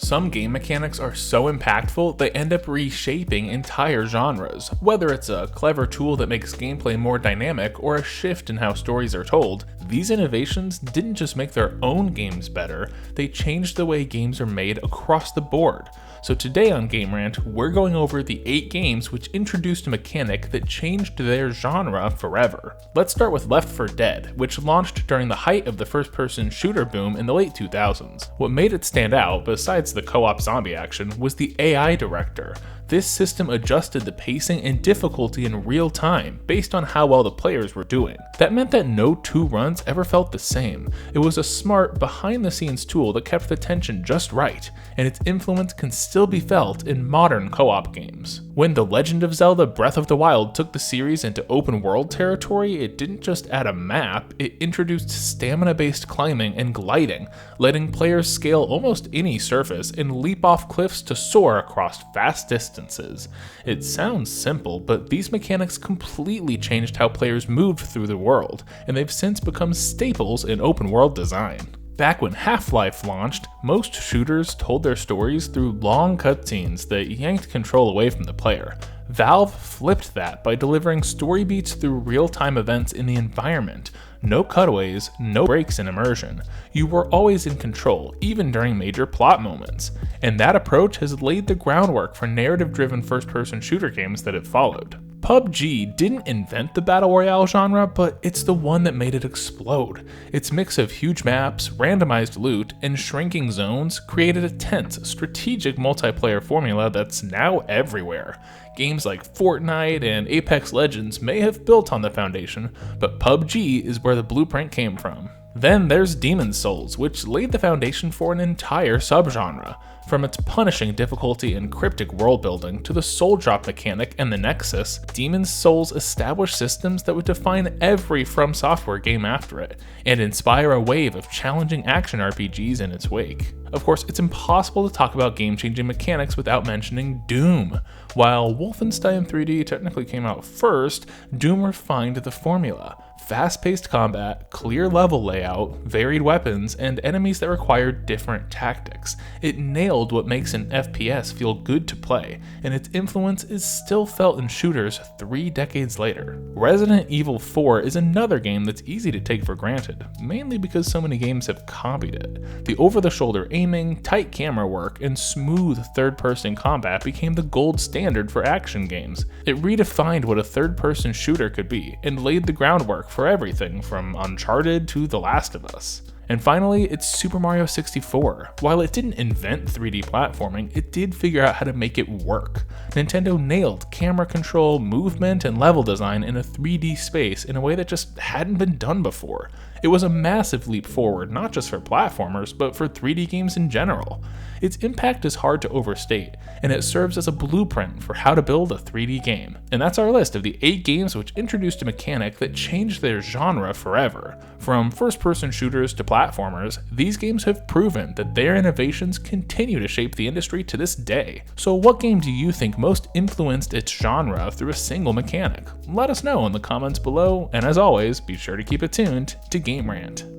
Some game mechanics are so impactful they end up reshaping entire genres. Whether it's a clever tool that makes gameplay more dynamic or a shift in how stories are told, these innovations didn't just make their own games better, they changed the way games are made across the board. So today on GameRant, we're going over the 8 games which introduced a mechanic that changed their genre forever. Let's start with Left 4 Dead, which launched during the height of the first-person shooter boom in the late 2000s. What made it stand out, besides the co-op zombie action, was the AI director. This system adjusted the pacing and difficulty in real time based on how well the players were doing. That meant that no 2 runs ever felt the same. It was a smart, behind-the-scenes tool that kept the tension just right, and its influence can still be felt in modern co-op games. When The Legend of Zelda Breath of the Wild took the series into open-world territory, it didn't just add a map, it introduced stamina-based climbing and gliding, letting players scale almost any surface and leap off cliffs to soar across vast distances. It sounds simple, but these mechanics completely changed how players moved through the world, and they've since become staples in open-world design. Back when Half-Life launched, most shooters told their stories through long cutscenes that yanked control away from the player. Valve flipped that by delivering story beats through real-time events in the environment. No cutaways, no breaks in immersion. You were always in control, even during major plot moments. And that approach has laid the groundwork for narrative-driven first-person shooter games that have followed. PUBG didn't invent the battle royale genre, but it's the one that made it explode. Its mix of huge maps, randomized loot, and shrinking zones created a tense, strategic multiplayer formula that's now everywhere. Games like Fortnite and Apex Legends may have built on the foundation, but PUBG is where the blueprint came from. Then there's Demon's Souls, which laid the foundation for an entire subgenre. From its punishing difficulty and cryptic world building to the soul drop mechanic and the Nexus, Demon's Souls established systems that would define every From Software game after it, and inspire a wave of challenging action RPGs in its wake. Of course, it's impossible to talk about game-changing mechanics without mentioning Doom. While Wolfenstein 3D technically came out first, Doom refined the formula. Fast-paced combat, clear level layout, varied weapons, and enemies that require different tactics. It nailed what makes an FPS feel good to play, and its influence is still felt in shooters 3 decades later. Resident Evil 4 is another game that's easy to take for granted, mainly because so many games have copied it. The over-the-shoulder aiming, tight camera work, and smooth third-person combat became the gold standard for action games. It redefined what a third-person shooter could be, and laid the groundwork for everything from Uncharted to The Last of Us. And finally, it's Super Mario 64. While it didn't invent 3D platforming, it did figure out how to make it work. Nintendo nailed camera control, movement, and level design in a 3D space in a way that just hadn't been done before. It was a massive leap forward, not just for platformers, but for 3D games in general. Its impact is hard to overstate, and it serves as a blueprint for how to build a 3D game. And that's our list of the 8 games which introduced a mechanic that changed their genre forever. From first-person shooters to platformers, these games have proven that their innovations continue to shape the industry to this day. So what game do you think most influenced its genre through a single mechanic? Let us know in the comments below, and as always, be sure to keep it tuned to GameRant.